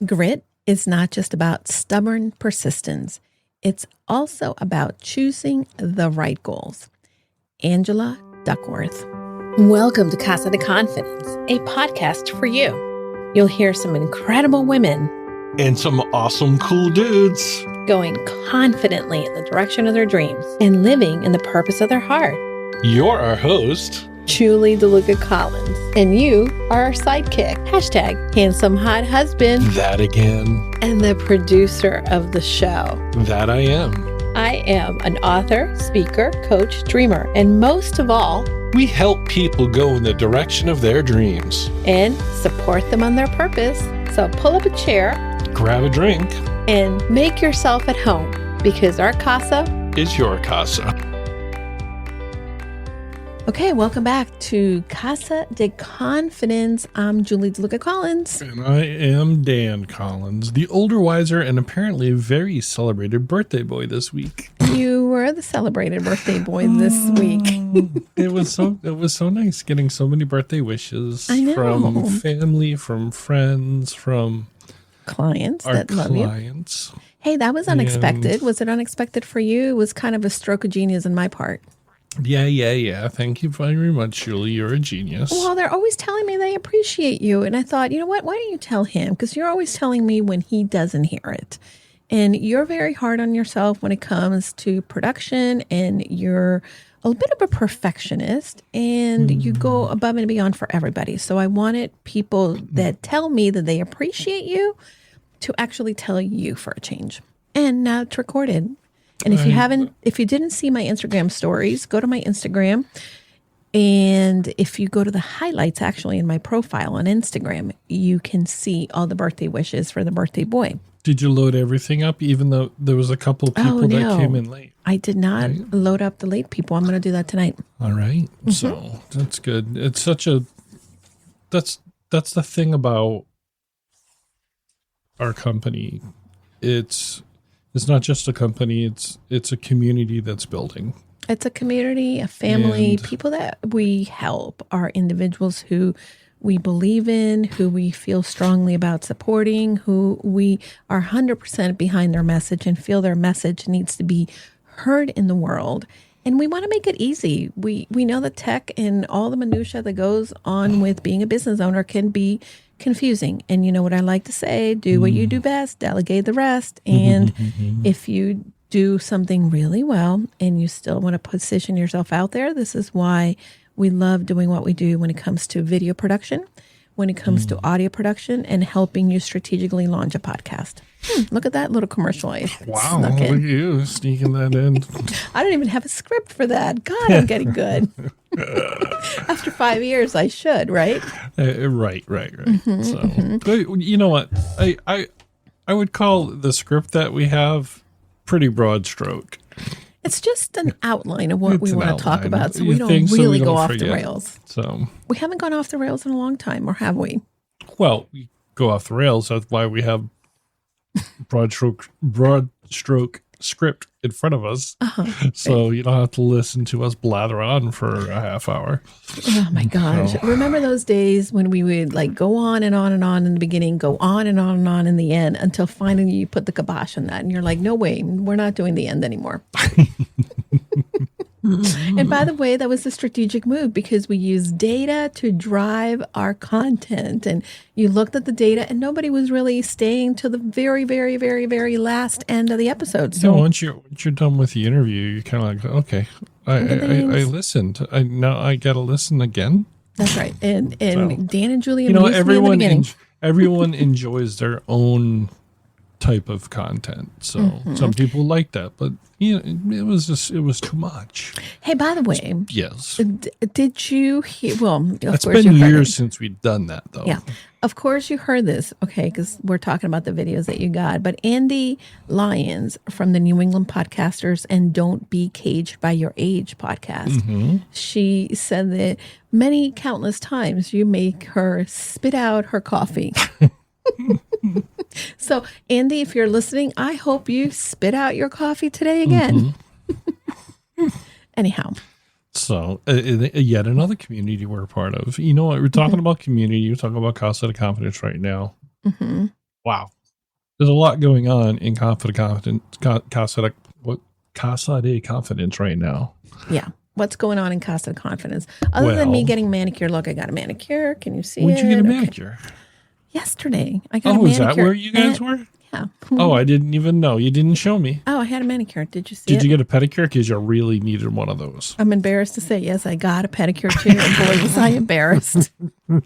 Grit is not just about stubborn persistence. It's also about choosing the right goals. Angela Duckworth. Welcome to Casa de Confidence, a podcast for you. You'll hear some incredible women and some awesome, cool dudes going confidently in the direction of their dreams and living in the purpose of their heart. You're our host, Julie DeLucca-Collins, and you are our sidekick. # handsome hot husband. That again. And the producer of the show. That I am. I am an author, speaker, coach, dreamer, and most of all, we help people go in the direction of their dreams and support them on their purpose. So pull up a chair, grab a drink, and make yourself at home, because our casa is your casa. Okay, welcome back to Casa de Confidence. I'm Julie DeLucca-Collins. And I am Dan Collins, the older, wiser, and apparently very celebrated birthday boy this week. You were the celebrated birthday boy this week. It was so nice getting so many birthday wishes from family, from friends, from clients our that love you. Hey, that was unexpected. Was it unexpected for you? It was kind of a stroke of genius on my part. Yeah. Thank you very much, Julie. You're a genius. Well, they're always telling me they appreciate you. And I thought, you know what? Why don't you tell him? Because you're always telling me when he doesn't hear it. And you're very hard on yourself when it comes to production. And you're a bit of a perfectionist. And you go above and beyond for everybody. So I wanted people that tell me that they appreciate you to actually tell you for a change. And now it's recorded. And if you didn't see my Instagram stories, go to my Instagram. And if you go to the highlights, actually, in my profile on Instagram, you can see all the birthday wishes for the birthday boy. Did you load everything up, even though there was a couple of people that came in late? I did not load up the late people. I'm going to do that tonight. All right. Mm-hmm. So that's good. It's that's the thing about our company. It's not just a company, it's a community that's building. It's a community, a family. People that we help are individuals who we believe in, who we feel strongly about supporting, who we are 100% behind their message and feel their message needs to be heard in the world. And we want to make it easy. We know the tech and all the minutia that goes on with being a business owner can be confusing. And you know what I like to say, do what you do best, delegate the rest. And if you do something really well and you still want to position yourself out there, this is why we love doing what we do when it comes to video production, when it comes to audio production, and helping you strategically launch a podcast. Look at that little commercial. Wow, look at you sneaking that in. I don't even have a script for that. God, I'm getting good. After 5 years, I should, right? Right. So, you know what? I would call the script that we have pretty broad stroke. It's just an outline of what we want to talk about, so we don't really go off the rails. So we haven't gone off the rails in a long time, or have we? Well, we go off the rails. That's why we have broad stroke script in front of us. So you don't have to listen to us blather on for a half hour. Oh my gosh. Remember those days when we would like go on and on and on in the beginning, go on and on and on in the end, until finally you put the kibosh on that and you're like, no way, we're not doing the end anymore. And by the way, that was a strategic move because we used data to drive our content. And you looked at the data and nobody was really staying to the very, very, very, very last end of the episode. So once you're done with the interview, you're kind of like, okay, I listened. Now I got to listen again. That's right. And Dan and Julie, everyone enjoys their own type of content. So some people like that, but it was too much. Hey, by the way, yes. Did you hear? Well, it's been years since we've done that, though. Yeah, of course you heard this. Okay, because we're talking about the videos that you got. But Andy Lyons from the New England Podcasters and Don't Be Caged by Your Age podcast, she said that many countless times you make her spit out her coffee. So, Andy, if you're listening, I hope you spit out your coffee today again. Anyhow. So, yet another community we're a part of. You know what? We're talking about community. We're talking about Casa de Confidence right now. Wow. There's a lot going on in Casa de Confidence right now. Yeah. What's going on in Casa de Confidence? Other than me getting manicure, look, I got a manicure. Can you see it? When'd you get a manicure? Okay. Yesterday. I got a manicure. Oh, is that where you guys were? Yeah. Oh, I didn't even know. You didn't show me. Oh, I had a manicure. Did you see Did you get a pedicure? Because you really needed one of those. I'm embarrassed to say, yes, I got a pedicure too. And boy, was I embarrassed.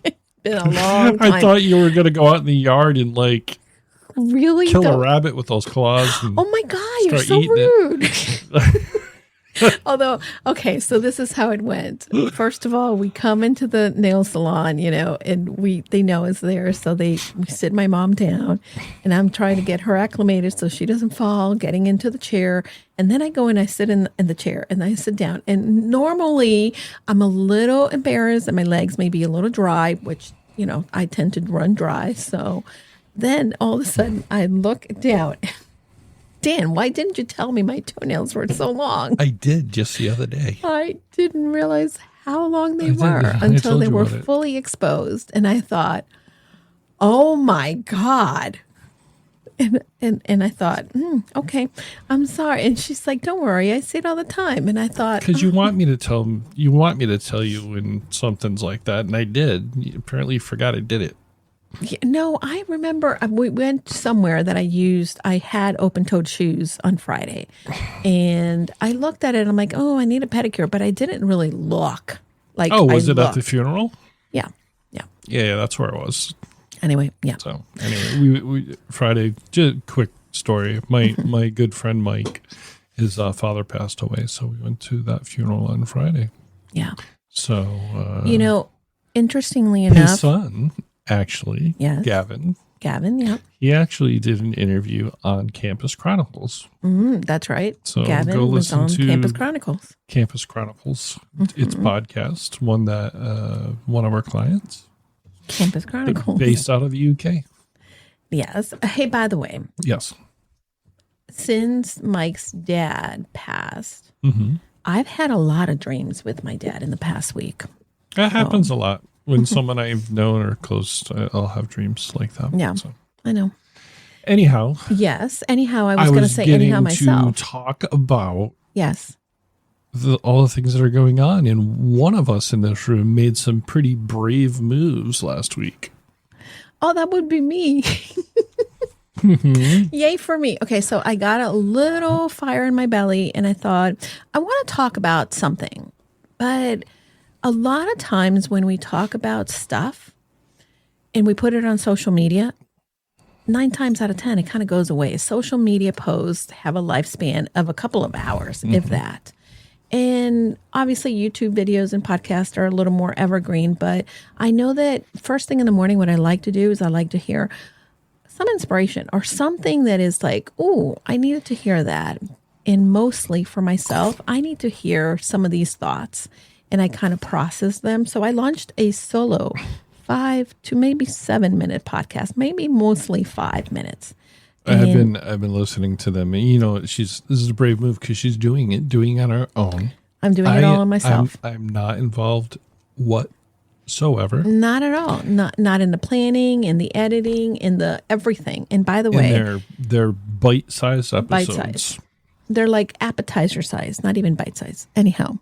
It's been a long time. I thought you were going to go out in the yard and really kill a rabbit with those claws. And oh my God, you're so rude. Although, okay, so this is how it went. First of all, we come into the nail salon, and they know it's there. So we sit my mom down, and I'm trying to get her acclimated so she doesn't fall, getting into the chair. And then I go and I sit in the chair and I sit down. And normally I'm a little embarrassed and my legs may be a little dry, which, I tend to run dry. So then all of a sudden I look down. Dan, why didn't you tell me my toenails were so long? I did just the other day. I didn't realize how long they were until they were fully exposed. And I thought, oh my God. And I thought, okay, I'm sorry. And she's like, don't worry, I say it all the time. And I thought, because you want me to tell you when something's like that, and I did. You apparently forgot I did it. Yeah, no, I remember we went somewhere that I had open-toed shoes on Friday. And I looked at it and I'm like, oh, I need a pedicure. But I didn't really look. Was it at the funeral? Yeah. Yeah, that's where it was. Anyway, yeah. So anyway, we Friday, just a quick story. My good friend Mike, his father passed away. So we went to that funeral on Friday. Yeah. So, interestingly enough. His son... Actually, yes. Gavin, yeah. He actually did an interview on Campus Chronicles. That's right. So Gavin go listen was on to Campus Chronicles. Campus Chronicles. It's podcast, one that one of our clients. Campus Chronicles. Based out of the UK. Yes. Hey, by the way. Yes. Since Mike's dad passed, I've had a lot of dreams with my dad in the past week. That happens a lot. When someone I've known or close, I'll have dreams like that. Yeah, so. I know. Anyhow. Yes. Anyhow, I was going to say anyhow myself. To talk about yes all the things that are going on. And one of us in this room made some pretty brave moves last week. Oh, that would be me. Yay for me. Okay, so I got a little fire in my belly and I thought, I want to talk about something. But a lot of times when we talk about stuff and we put it on social media, 9 times out of 10, it kind of goes away. Social media posts have a lifespan of a couple of hours, if that. And obviously YouTube videos and podcasts are a little more evergreen, but I know that first thing in the morning, what I like to do is I like to hear some inspiration or something that is like, oh, I needed to hear that. And mostly for myself, I need to hear some of these thoughts. And I kind of process them. So I launched a solo 5 to maybe 7 minute podcast, maybe mostly 5 minutes. I've been listening to them. And this is a brave move because she's doing it on her own. I'm doing it all on myself. I'm not involved whatsoever. Not at all. Not in the planning, in the editing, in the everything. And by the way, they're bite-sized episodes. Bite-sized. They're like appetizer size, not even bite-sized. Anyhow.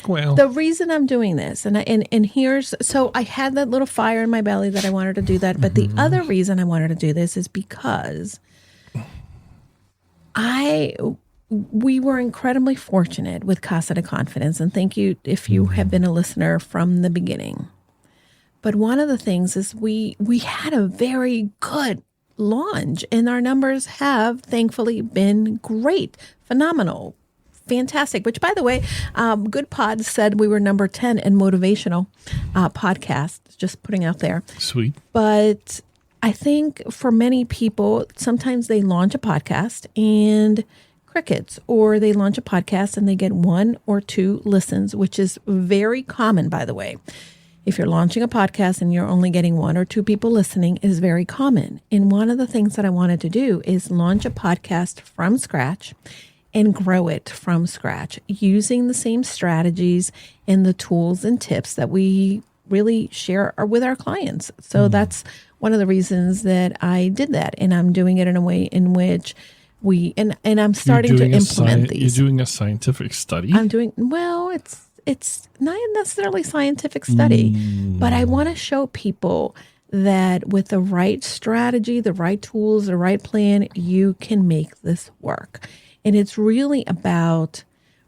Well, the reason I'm doing this, and here's, so I had that little fire in my belly that I wanted to do that, but the other reason I wanted to do this is because we were incredibly fortunate with Casa de Confidence, and thank you if you have been a listener from the beginning. But one of the things is we had a very good launch, and our numbers have thankfully been great, phenomenal. Fantastic, which by the way, Good Pod said we were number 10 in motivational podcast, just putting out there. Sweet. But I think for many people, sometimes they launch a podcast and crickets, or they launch a podcast and they get 1 or 2 listens, which is very common, by the way. If you're launching a podcast and you're only getting 1 or 2 people listening, is very common. And one of the things that I wanted to do is launch a podcast from scratch and grow it from scratch using the same strategies and the tools and tips that we really share with our clients. So that's one of the reasons that I did that. And I'm doing it in a way in which and I'm starting to implement these. You're doing a scientific study? I'm doing, well, it's not necessarily scientific study, but I want to show people that with the right strategy, the right tools, the right plan, you can make this work. And it's really about,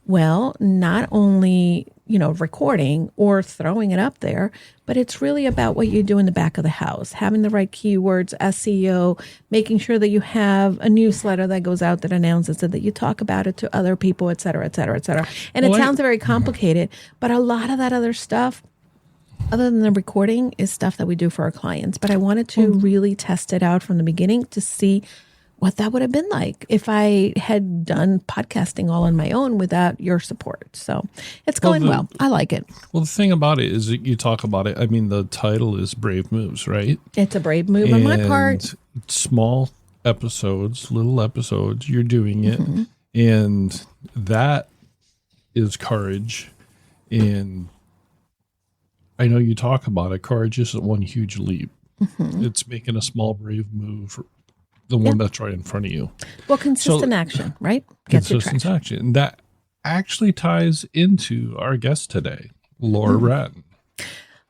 well, not only, recording or throwing it up there, but it's really about what you do in the back of the house, having the right keywords, SEO, making sure that you have a newsletter that goes out that announces it, that you talk about it to other people, et cetera, et cetera, et cetera. And it sounds very complicated, but a lot of that other stuff, other than the recording, is stuff that we do for our clients. But I wanted to really test it out from the beginning to see what that would have been like if I had done podcasting all on my own without your support. So it's going well. I like it. Well, the thing about it is that you talk about it. I mean, the title is Brave Moves, right? It's a brave move on my part. Small episodes, little episodes, you're doing it. And that is courage. And I know you talk about it. Courage isn't one huge leap. It's making a small, brave move, the one that's right in front of you. Well, consistent action, right? Consistent action. And that actually ties into our guest today, Laura Bratton.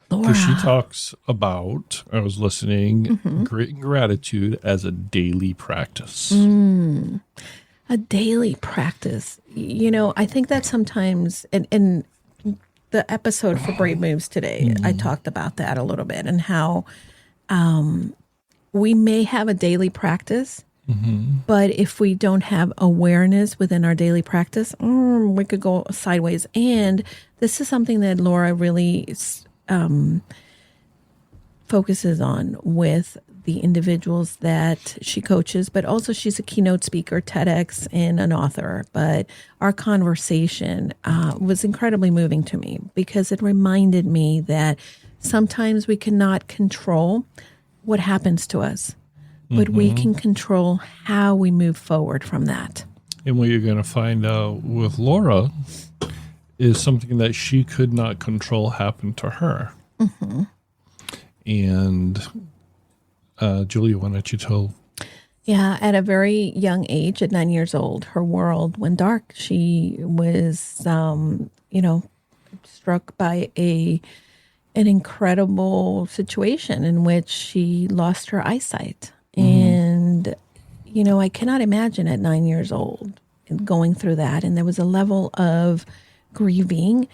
Because she talks about, I was listening, gratitude as a daily practice. A daily practice. I think that sometimes, in the episode for Brave Moves today, I talked about that a little bit and how we may have a daily practice, but if we don't have awareness within our daily practice, we could go sideways. And this is something that Laura really focuses on with the individuals that she coaches, but also she's a keynote speaker, TEDx, and an author. But our conversation was incredibly moving to me because it reminded me that sometimes we cannot control what happens to us, but we can control how we move forward from that. And what you're going to find out with Laura is something that she could not control happened to her. And Julia, why don't you tell? Yeah, at a very young age, at 9 years old, her world went dark. She was, struck by an incredible situation in which she lost her eyesight. And, I cannot imagine at 9 years old going through that. And there was a level of grieving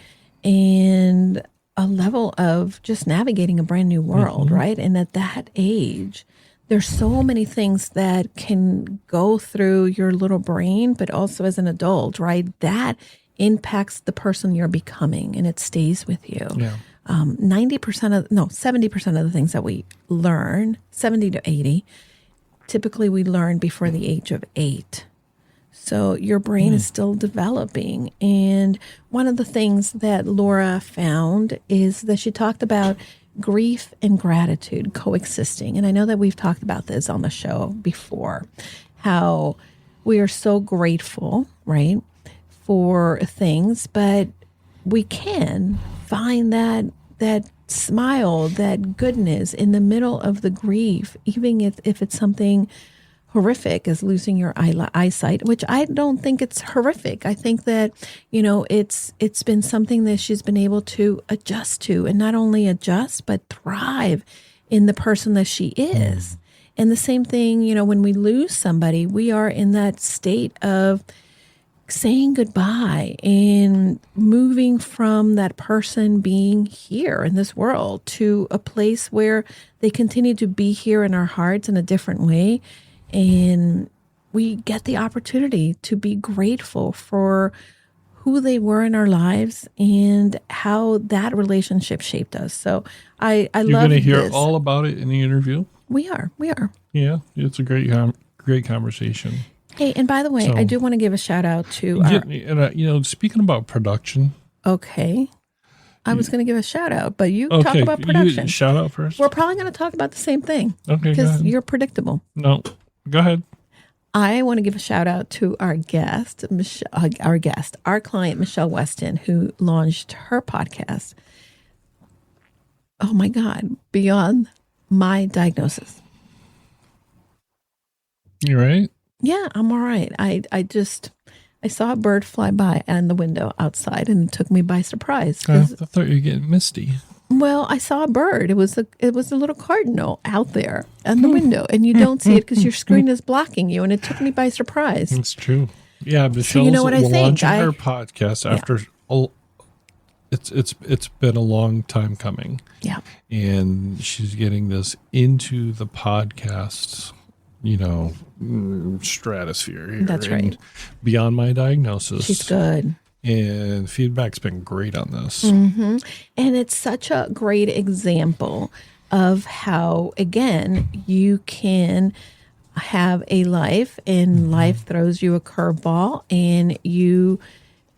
and a level of just navigating a brand new world, right? And at that age, there's so many things that can go through your little brain, but also as an adult, right? That impacts the person you're becoming and it stays with you. Yeah. 70% of the things that we learn, 70 to 80, typically we learn before the age of 8. So your brain is still developing. And one of the things that Laura found is that she talked about grief and gratitude coexisting. And I know that we've talked about this on the show before, how we are so grateful, right, for things, but we can find that smile, that goodness in the middle of the grief, even if it's something horrific as losing your eyesight, which I don't think it's horrific. I think that, it's been something that she's been able to adjust to, and not only adjust, but thrive in the person that she is. And the same thing, when we lose somebody, we are in that state of saying goodbye and moving from that person being here in this world to a place where they continue to be here in our hearts in a different way. And we get the opportunity to be grateful for who they were in our lives and how that relationship shaped us. So I love this. You're going to hear all about it in the interview? We are. Yeah, it's a great conversation. Hey, and by the way, I do want to give a shout out to speaking about production. Okay. I was going to give a shout out, but you talk about production. You shout out first. We're probably going to talk about the same thing. Okay, because you're predictable. No, go ahead. I want to give a shout out to our guest, our client, Michelle Weston, who launched her podcast. Oh my God, Beyond my diagnosis. You right? Yeah, I'm all right. I saw a bird fly by on the window outside, and it took me by surprise. I thought you were getting misty. Well, I saw a bird. It was a little cardinal out there on the window, and you don't see it because your screen is blocking you, and it took me by surprise. It's true. Yeah, Michelle's So you know what I think? launching her podcast after it's been a long time coming. Yeah. And she's getting this into the podcast, stratosphere here. That's right. And beyond my diagnosis. She's good. And feedback's been great on this. Mm-hmm. And it's such a great example of how, again, you can have a life and life throws you a curveball and you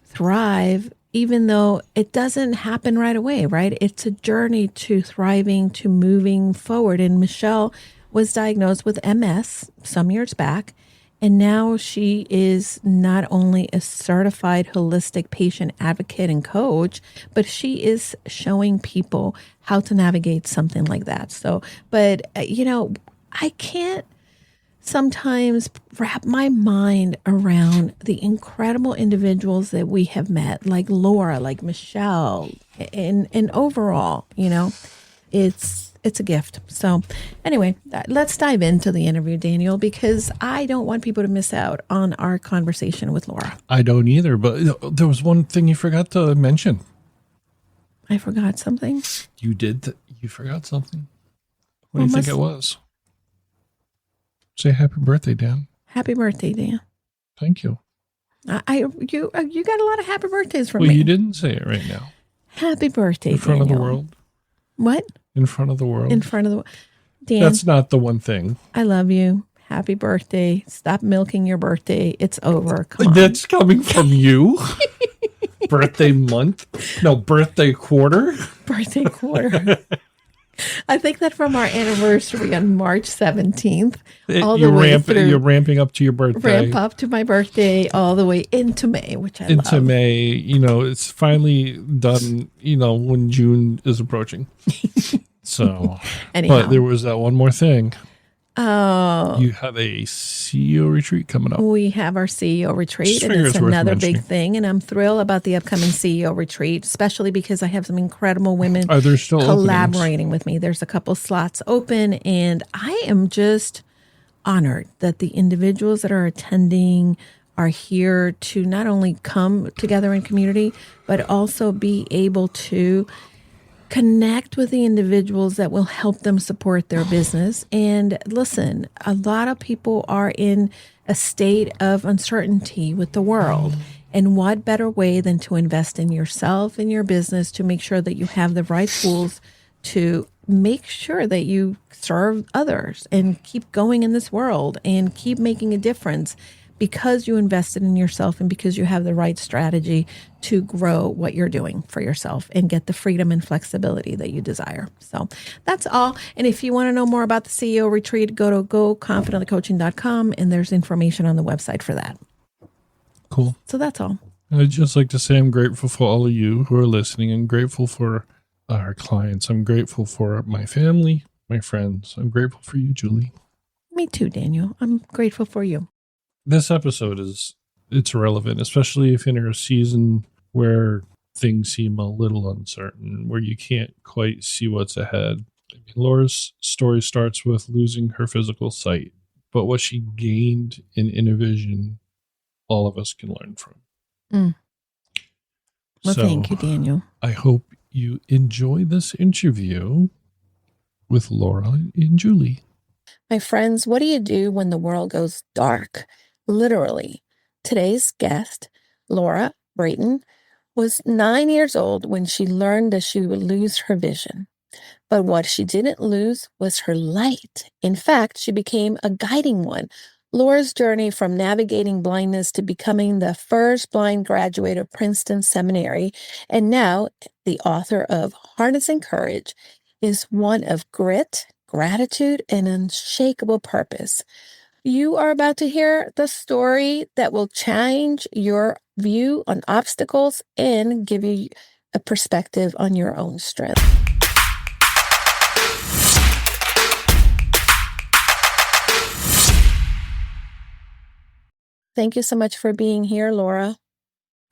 thrive even though it doesn't happen right away, right? It's a journey to thriving, to moving forward. And Michelle was diagnosed with MS some years back. And now she is not only a certified holistic patient advocate and coach, but she is showing people how to navigate something like that. So, but, I can't sometimes wrap my mind around the incredible individuals that we have met, like Laura, like Michelle, and overall, it's a gift. So anyway, let's dive into the interview, Daniel, because I don't want people to miss out on our conversation with Laura. I don't either, but there was one thing you forgot to mention. I forgot something. You did. You forgot something. What do you think it was? Say happy birthday, Dan. Happy birthday, Dan. Thank you. You got a lot of happy birthdays from me. Well, you didn't say it right now. Happy birthday, in front Daniel. of the world. What? In front of the world. In front of the world. Dan, that's not the one thing. I love you. Happy birthday. Stop milking your birthday. It's over. Come on. That's coming from you? Birthday month? No, birthday quarter? Birthday quarter. I think that from our anniversary on March 17th, all the way through. You're ramping up to your birthday. Ramp up to my birthday all the way into May, which I love. Into May, it's finally done, when June is approaching. So, anyhow. But there was that one more thing. Oh. You have a CEO retreat coming up. We have our CEO retreat, and it's another big thing. And I'm thrilled about the upcoming CEO retreat, especially because I have some incredible women Are there still collaborating with me. There's a couple slots open, and I am just honored that the individuals that are attending are here to not only come together in community, but also be able to connect with the individuals that will help them support their business. And listen, a lot of people are in a state of uncertainty with the world. And what better way than to invest in yourself and your business to make sure that you have the right tools to make sure that you serve others and keep going in this world and keep making a difference because you invested in yourself and because you have the right strategy to grow what you're doing for yourself and get the freedom and flexibility that you desire. So that's all. And if you want to know more about the CEO retreat, go to goconfidentlycoaching.com and there's information on the website for that. Cool. So that's all. I'd just like to say I'm grateful for all of you who are listening. I'm grateful for our clients. I'm grateful for my family, my friends. I'm grateful for you, Julie. Me too, Daniel. I'm grateful for you. This episode it's relevant, especially if in a season where things seem a little uncertain, where you can't quite see what's ahead. Laura's story starts with losing her physical sight, but what she gained in inner vision, all of us can learn from. Well, thank you, Daniel. I hope you enjoy this interview with Laura and Julie. My friends, what do you do when the world goes dark? Literally. Today's guest, Laura Bratton, was 9 years old when she learned that she would lose her vision. But what she didn't lose was her light. In fact, she became a guiding one. Laura's journey from navigating blindness to becoming the first blind graduate of Princeton Seminary, and now the author of Harnessing Courage, is one of grit, gratitude, and unshakable purpose. You are about to hear the story that will change your view on obstacles and give you a perspective on your own strength. Thank you so much for being here, Laura.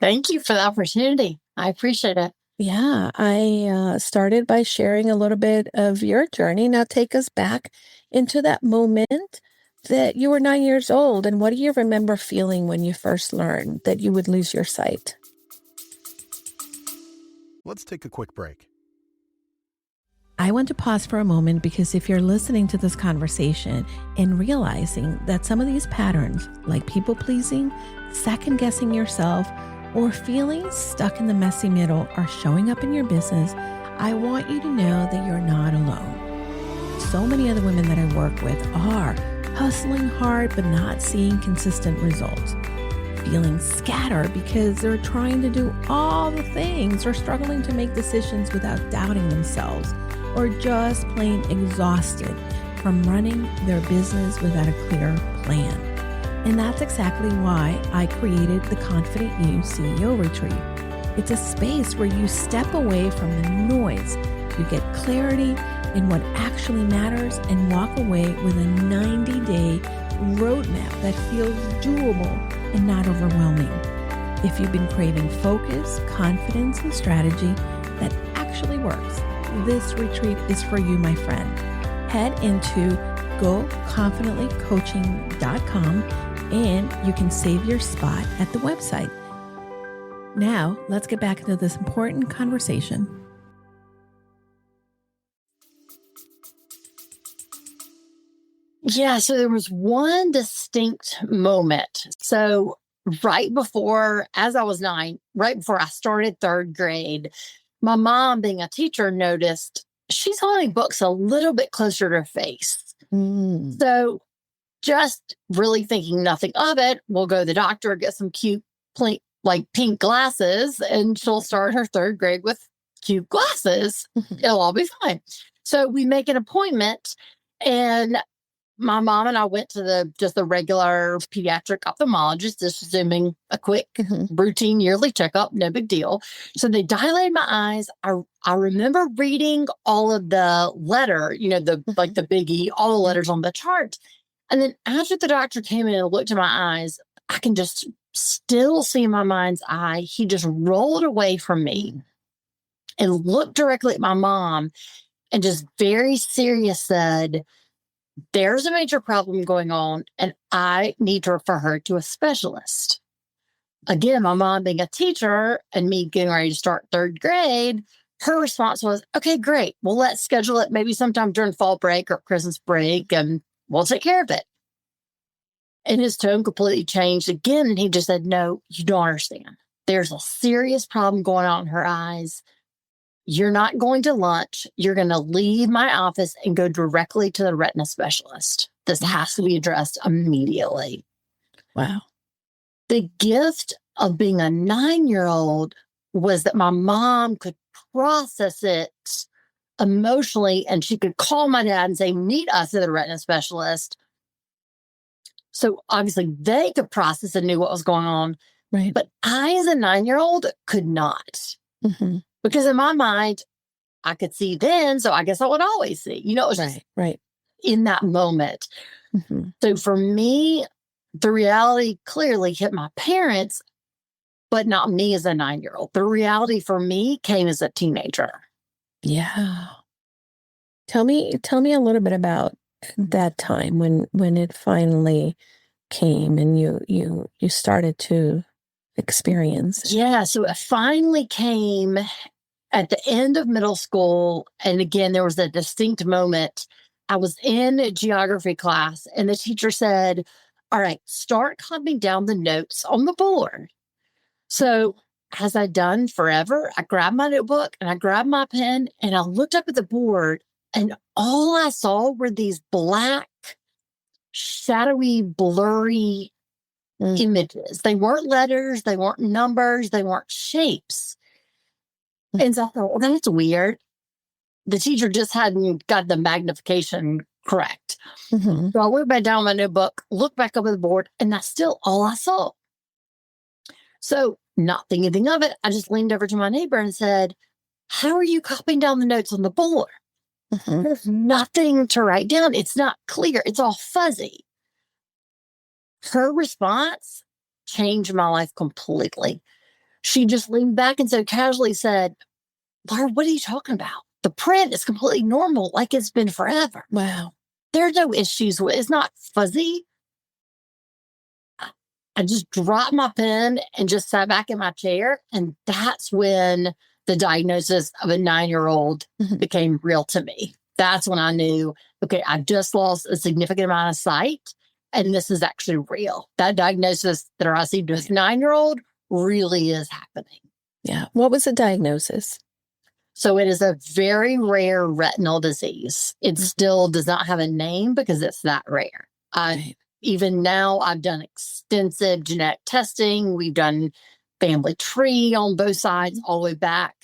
Thank you for the opportunity. I appreciate it. Yeah, I started by sharing a little bit of your journey. Now take us back into that moment that you were 9 years old. And what do you remember feeling when you first learned that you would lose your sight? Let's take a quick break. I want to pause for a moment because if you're listening to this conversation and realizing that some of these patterns, like people pleasing, second guessing yourself, or feeling stuck in the messy middle are showing up in your business, I want you to know that you're not alone. So many other women that I work with are hustling hard but not seeing consistent results, feeling scattered because they're trying to do all the things or struggling to make decisions without doubting themselves, or just plain exhausted from running their business without a clear plan. And that's exactly why I created the Confident You CEO Retreat. It's a space where you step away from the noise, you get clarity in what actually matters, and walk away with a 90-day roadmap that feels doable and not overwhelming. If you've been craving focus, confidence, and strategy that actually works, this retreat is for you, my friend. Head into goconfidentlycoaching.com and you can save your spot at the website. Now, let's get back into this important conversation. Yeah, so there was one distinct moment. So right before, as I was 9, right before I started 3rd grade, my mom, being a teacher, noticed she's holding books a little bit closer to her face. So just really thinking nothing of it, we'll go to the doctor, get some cute, pink glasses, and she'll start her 3rd grade with cute glasses. It'll all be fine. So we make an appointment, and my mom and I went to the regular pediatric ophthalmologist, just assuming a quick routine yearly checkup, no big deal. So they dilated my eyes. I remember reading all of the letter, the biggie, all the letters on the chart. And then after the doctor came in and looked at my eyes, I can just still see in my mind's eye, he just rolled away from me and looked directly at my mom and just very serious said, "There's a major problem going on, and I need to refer her to a specialist." Again, my mom being a teacher and me getting ready to start 3rd grade, her response was, "Okay, great. Well, let's schedule it maybe sometime during fall break or Christmas break, and we'll take care of it." And his tone completely changed again, and he just said, "No, you don't understand. There's a serious problem going on in her eyes. You're not going to lunch. You're going to leave my office and go directly to the retina specialist. This has to be addressed immediately." Wow. The gift of being a 9-year-old was that my mom could process it emotionally, and she could call my dad and say, "Meet us at the retina specialist." So obviously they could process and knew what was going on. Right. But I, as a 9-year-old, could not. Because in my mind, I could see then, so I guess I would always see. It was just in that moment. So for me, the reality clearly hit my parents, but not me as a 9-year-old. The reality for me came as a teenager. Yeah. Tell me a little bit about that time when it finally came and you started to experience. Yeah, so it finally came at the end of middle school. And again, there was a distinct moment. I was in geography class and the teacher said, "All right, start copying down the notes on the board." So as I'd done forever, I grabbed my notebook and I grabbed my pen and I looked up at the board, and all I saw were these black, shadowy, blurry images. They weren't letters, they weren't numbers, they weren't shapes. And so I thought, well, that's weird. The teacher just hadn't got the magnification correct. So I went back down my notebook, looked back up at the board, and that's still all I saw. So not thinking anything of it, I just leaned over to my neighbor and said, "How are you copying down the notes on the board? There's nothing to write down. It's not clear. It's all fuzzy." Her response changed my life completely. She just leaned back and so casually said, Laura, what are you talking about? The print is completely normal, like it's been forever. Wow. There's no issues with it. It's not fuzzy. I just dropped my pen and just sat back in my chair. And that's when the diagnosis of a 9-year-old became real to me. That's when I knew, okay, I've just lost a significant amount of sight. And this is actually real. That diagnosis that I received as a 9-year-old really is happening. Yeah. What was the diagnosis? So it is a very rare retinal disease. It still does not have a name because it's that rare. Even now, I've done extensive genetic testing. We've done family tree on both sides, all the way back.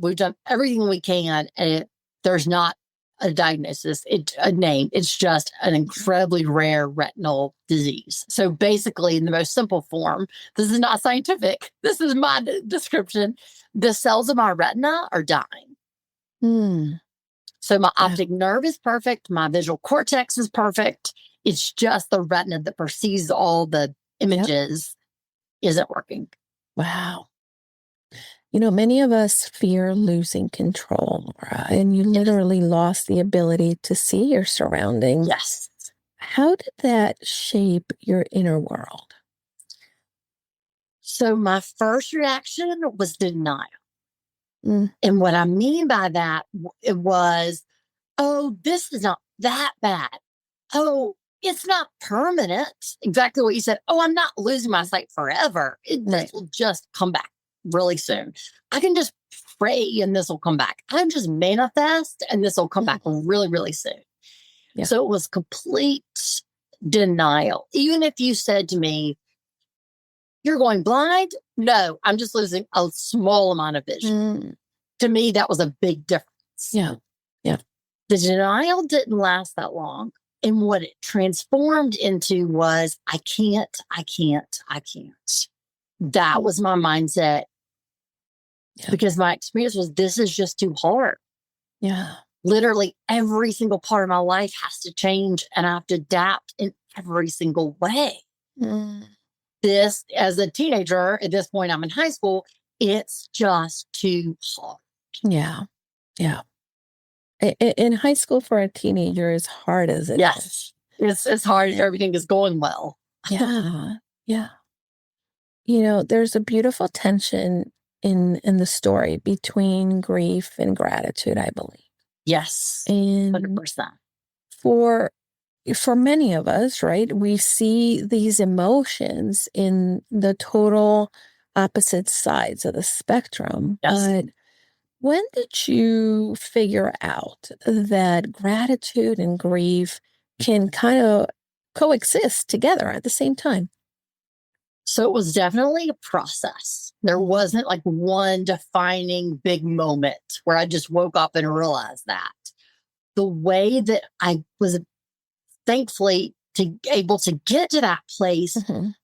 We've done everything we can, and there's not a diagnosis, a name. It's just an incredibly rare retinal disease. So basically, in the most simple form, this is not scientific. This is my description. The cells of my retina are dying. So my optic nerve is perfect. My visual cortex is perfect. It's just the retina that perceives all the images isn't working. Wow. You know, many of us fear losing control, Laura, and you literally lost the ability to see your surroundings. Yes. How did that shape your inner world? So my first reaction was denial. And what I mean by that, it was, oh, this is not that bad. Oh, it's not permanent. Exactly what you said. Oh, I'm not losing my sight forever. This will just come back really soon. I can just pray and this will come back. I can just manifest and this will come back really, really soon. Yeah. So it was complete denial. Even if you said to me, you're going blind? No, I'm just losing a small amount of vision. To me, that was a big difference. Yeah. The denial didn't last that long. And what it transformed into was, I can't. That was my mindset. Yeah. Because my experience was, this is just too hard. Yeah. Literally every single part of my life has to change and I have to adapt in every single way. This, as a teenager, at this point, I'm in high school, it's just too hard. Yeah. In high school for a teenager is hard as it is. It's hard. Everything is going well. Yeah. You know, there's a beautiful tension in the story between grief and gratitude, I believe. Yes. And 100%. For many of us, right, we see these emotions in the total opposite sides of the spectrum. Yes. But when did you figure out that gratitude and grief can kind of coexist together at the same time? So it was definitely a process. There wasn't like one defining big moment where I just woke up and realized that. The way that I was thankfully able to get to that place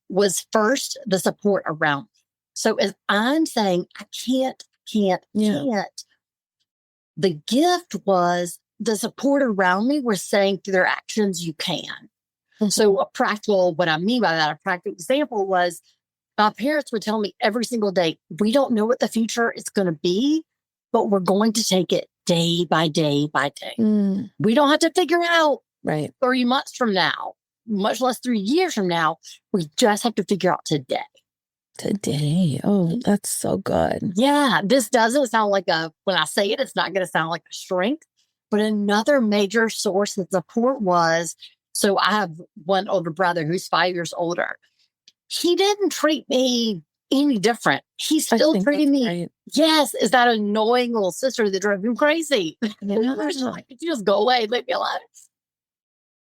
was first the support around me. So as I'm saying, I can't, the gift was the support around me was saying through their actions, you can. So what I mean by that, a practical example was my parents would tell me every single day, we don't know what the future is going to be, but we're going to take it day by day by day. We don't have to figure out 3 months from now, much less 3 years from now. We just have to figure out today. Oh, that's so good. Yeah. This doesn't sound like when I say it, it's not going to sound like a strength, but another major source of support was, so I have one older brother who's 5 years older. He didn't treat me any different. He still treated me. Yes. Is that annoying little sister that drove him crazy? Like, you just go away, leave me alone.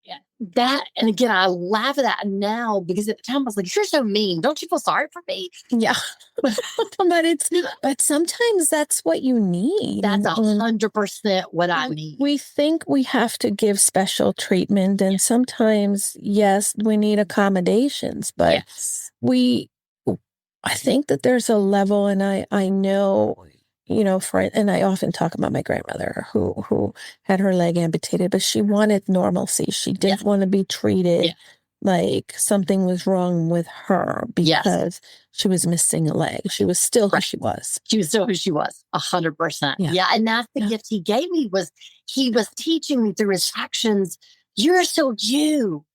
Yeah. That, and again, I laugh at that now because at the time I was like, you're so mean. Don't you feel sorry for me? Yeah. but sometimes that's what you need. That's 100% what I need. We think we have to give special treatment, and sometimes, yes, we need accommodations, but I think that there's a level, and I know, you know, and I often talk about my grandmother who had her leg amputated, but she wanted normalcy. She didn't want to be treated like something was wrong with her because she was missing a leg. She was still who she was. She was still who she was, 100%. Yeah. And that's the gift he gave me, was he was teaching me through his actions. You're still you.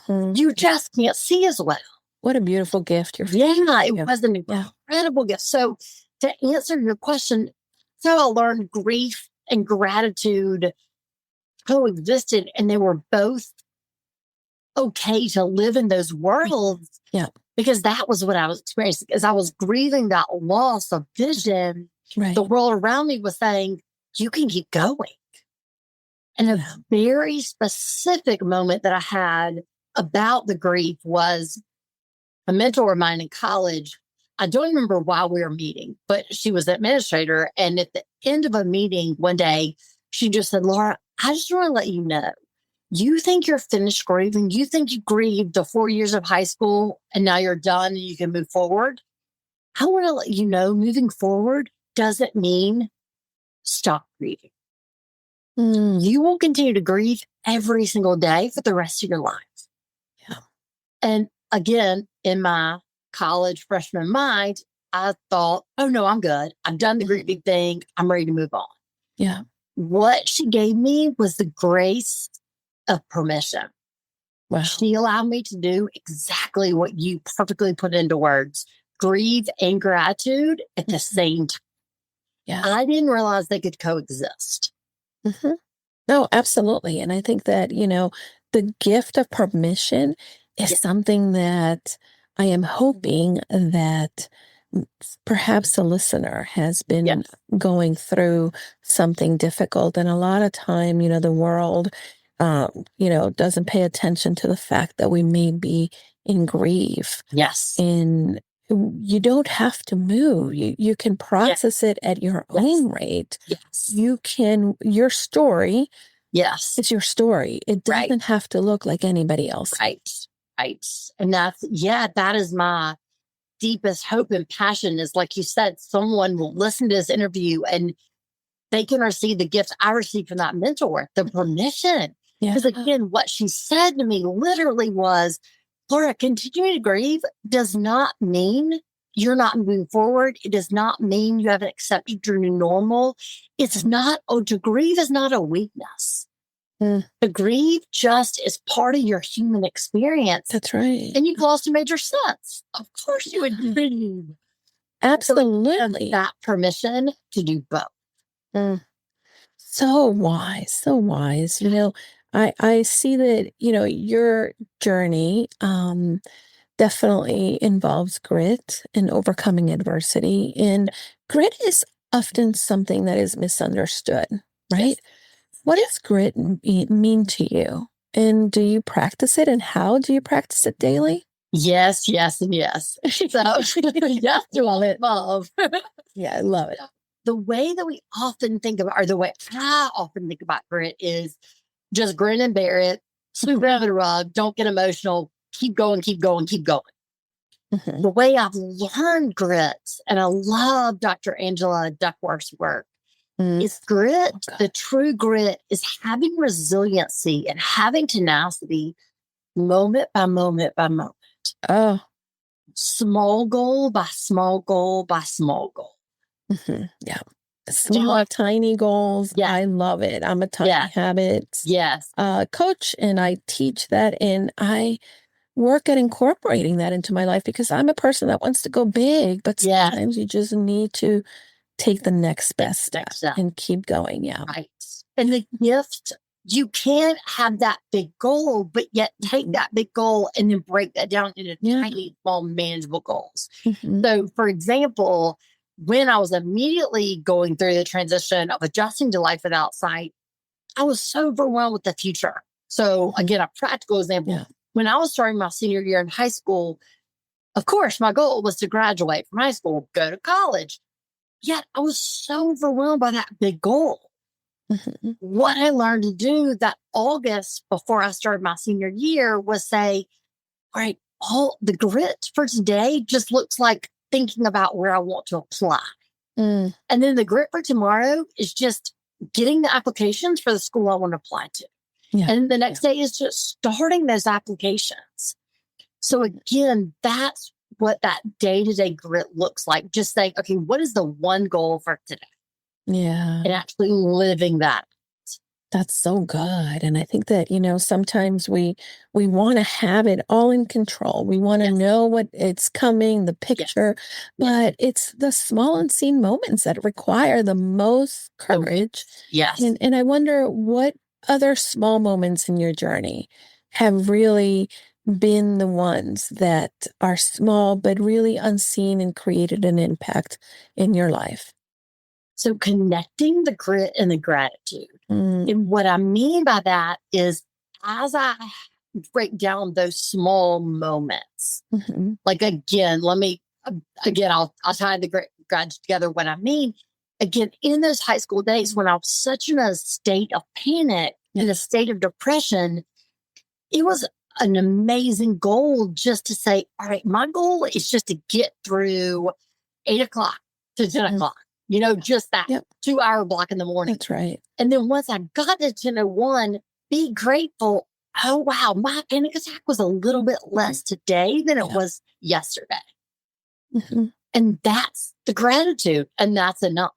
You just can't see as well. What a beautiful gift. It was an incredible gift. So to answer your question, so I learned grief and gratitude coexisted, and they were both okay to live in those worlds. Yeah. Because that was what I was experiencing. As I was grieving that loss of vision, the world around me was saying, you can keep going. And a very specific moment that I had about the grief was a mentor of mine in college. I don't remember why we were meeting, but she was an administrator. And at the end of a meeting one day, she just said, Laura, I just want to let you know, you think you're finished grieving? You think you grieved the 4 years of high school and now you're done and you can move forward? I want to let you know, moving forward doesn't mean stop grieving. You will continue to grieve every single day for the rest of your life. Yeah. And again, in my college freshman mind, I thought, oh no, I'm good. I've done the grieving thing. I'm ready to move on. Yeah. What she gave me was the grace of permission. Wow. She allowed me to do exactly what you perfectly put into words, grieve and gratitude at the same time. Yeah. I didn't realize they could coexist. No, absolutely. And I think that, the gift of permission is something that I am hoping that perhaps a listener has been going through something difficult. And a lot of time, the world, doesn't pay attention to the fact that we may be in grief. Yes. And you don't have to move. You can process it at your own rate. Yes. Your story. Yes. It's your story. It doesn't have to look like anybody else. Right. And that is my deepest hope and passion, is, like you said, someone will listen to this interview and they can receive the gift I received from that mentor, the permission. Because again, what she said to me literally was, Laura, continuing to grieve does not mean you're not moving forward. It does not mean you haven't accepted your new normal. It's not, to grieve is not a weakness. To grieve just is part of your human experience. That's right. And you've lost a major sense. Of course you would grieve. Absolutely. So that permission to do both. So wise, so wise. I see that, your journey definitely involves grit and overcoming adversity. And grit is often something that is misunderstood, right? Yes. What does grit mean to you? And do you practice it? And how do you practice it daily? Yes, and yes. So, yes to all involved. Yeah, I love it. The way that we often think about, or the way I often think about grit, is just grin and bear it, sweep it under the rug, don't get emotional, keep going. The way I've learned grit, and I love Dr. Angela Duckworth's work, is grit. The true grit is having resiliency and having tenacity moment by moment by moment. Oh. Small goal by small goal by small goal. Yeah. Small, tiny goals. Yeah. I love it. I'm a tiny habits coach, and I teach that, and I work at incorporating that into my life, because I'm a person that wants to go big, but sometimes you just need to take the next best step and keep going. Yeah. Right. And the gift, you can't have that big goal, but yet take that big goal and then break that down into tiny, small, manageable goals. So, for example, when I was immediately going through the transition of adjusting to life without sight, I was so overwhelmed with the future. So, again, a practical example. Yeah. When I was starting my senior year in high school, of course, my goal was to graduate from high school, go to college. Yet I was so overwhelmed by that big goal. What I learned to do that August before I started my senior year was say, all right, all the grit for today just looks like thinking about where I want to apply. And then the grit for tomorrow is just getting the applications for the school I want to apply to. Yeah. And the next day is just starting those applications. So again, that's what that day-to-day grit looks like. Just saying, okay, what is the one goal for today? Yeah. And actually living that. That's so good. And I think that, sometimes we want to have it all in control. We want to Yes. know what it's coming, the picture, but it's the small unseen moments that require the most courage. Yes. And I wonder what other small moments in your journey have really been the ones that are small, but really unseen and created an impact in your life. So connecting the grit and the gratitude. And what I mean by that is as I break down those small moments, like again, I'll tie the gratitude together. What I mean, again, in those high school days when I was such in a state of panic, in a state of depression, it was an amazing goal just to say, all right, my goal is just to get through 8 o'clock to 10 o'clock. Just that 2-hour block in the morning. That's right. And then once I got to 10:01, be grateful. Oh, wow, my panic attack was a little bit less today than it was yesterday. And that's the gratitude. And that's enough.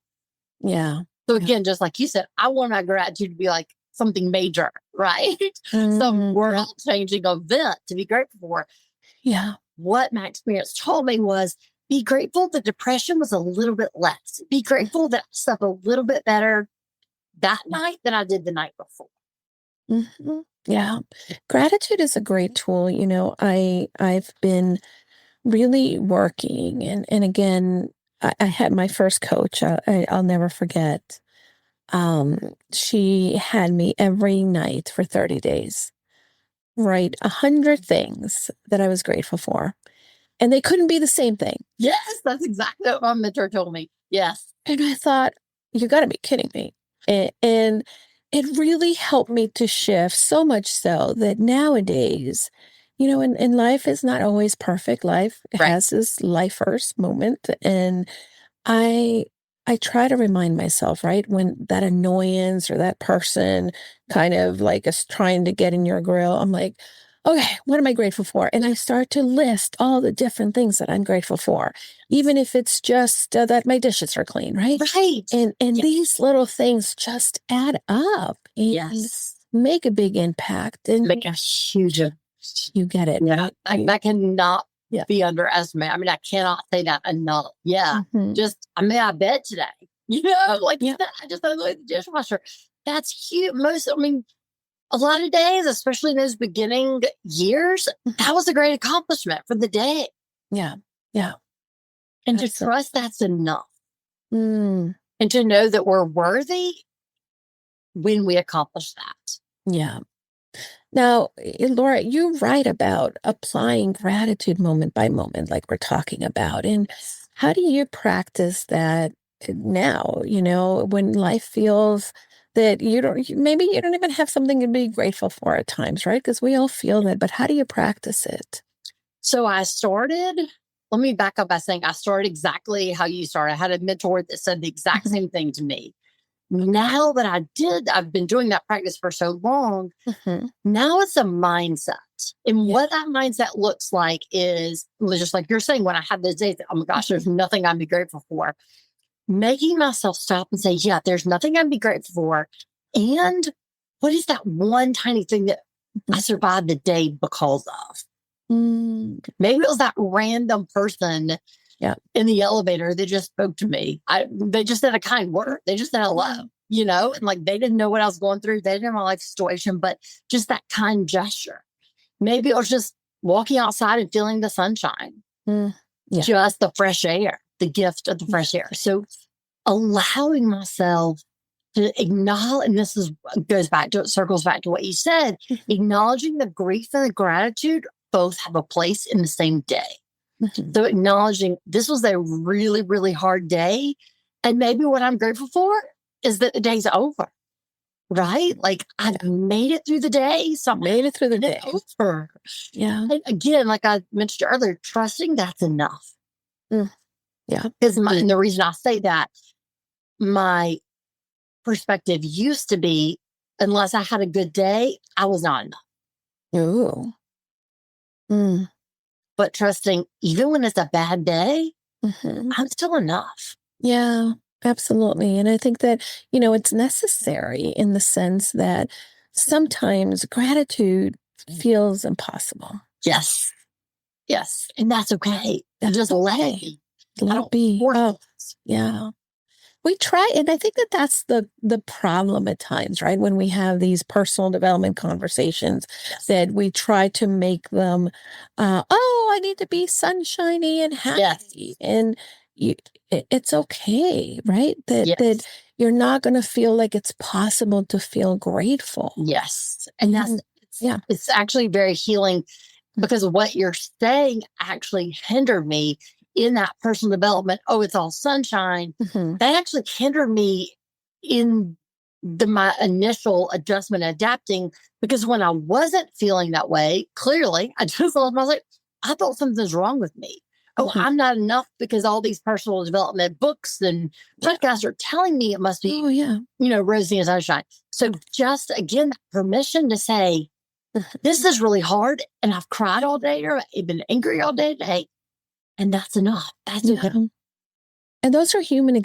Yeah. So again, just like you said, I want my gratitude to be like something major, right? Some world-changing event to be grateful for. Yeah. What my experience told me was, be grateful the depression was a little bit less. Be grateful that I slept a little bit better that night than I did the night before. Yeah. Gratitude is a great tool. I've been really working and again, I had my first coach. I'll never forget. She had me every night for 30 days, write 100 things that I was grateful for. And they couldn't be the same thing. Yes, that's exactly what my mentor told me. Yes. And I thought, you got to be kidding me. And it really helped me to shift so much so that nowadays, and life is not always perfect. Life has this lifers moment. And I try to remind myself, right, when that annoyance or that person kind of like is trying to get in your grill, I'm like, okay, what am I grateful for? And I start to list all the different things that I'm grateful for, even if it's just that my dishes are clean, right? Right. And these little things just add up and make a big impact. And make a huge you get it. Yeah. That cannot be underestimated. I mean, I cannot say that enough. Yeah. I made my bed today. I just unloaded the dishwasher. That's huge. A lot of days, especially in those beginning years, that was a great accomplishment for the day. Yeah. Yeah. And to trust that's enough. And to know that we're worthy when we accomplish that. Yeah. Now, Laura, you write about applying gratitude moment by moment, like we're talking about. And how do you practice that now, when life feels that maybe you don't even have something to be grateful for at times, right? Because we all feel that, but how do you practice it? So let me back up by saying I started exactly how you started. I had a mentor that said the exact same thing to me. Now that I've been doing that practice for so long. Now it's a mindset. And what that mindset looks like is just like you're saying, when I have those days, oh my gosh, there's nothing I'd be grateful for. Making myself stop and say, yeah, there's nothing I'd be grateful for. And what is that one tiny thing that I survived the day because of? Maybe it was that random person in the elevator that just spoke to me. They just said a kind word. They just said hello, and like they didn't know what I was going through. They didn't know my life situation, but just that kind gesture. Maybe it was just walking outside and feeling the sunshine, just the fresh air, the gift of the fresh air. So allowing myself to acknowledge, and circles back to what you said, acknowledging the grief and the gratitude both have a place in the same day. So acknowledging this was a really, really hard day. And maybe what I'm grateful for is that the day's over, right? Like I made it through the day. So I made it through the day. Over. Yeah. And again, like I mentioned earlier, trusting that's enough. Yeah. Because and the reason I say that, my perspective used to be, unless I had a good day, I was not enough. Ooh. Mm. But trusting, even when it's a bad day, Mm-hmm. I'm still enough. Yeah, absolutely. And I think that, it's necessary in the sense that sometimes gratitude feels impossible. Yes. Yes. And that's okay. That's Just let okay. it be. Let it be. force Oh, it. yeah. We try, and I think that that's the problem at times, right? When we have these personal development conversations, that we try to make them, I need to be sunshiny and happy, Yes. and it's okay, right? That Yes. you're not going to feel like it's possible to feel grateful. Yes. And that's, yeah, it's actually very healing, because what you're saying actually hindered me in that personal development. Oh, it's all sunshine. Mm-hmm. That actually hindered me in my initial adjustment, adapting, because when I wasn't feeling that way, clearly, I just thought, I was like, I thought something's wrong with me. Oh, Mm-hmm. I'm not enough, because all these personal development books and podcasts are telling me it must be, Oh, yeah. rosy and sunshine. So just again, that permission to say, this is really hard, and I've cried all day, or I've been angry all day today, and that's enough. That's enough. And those are human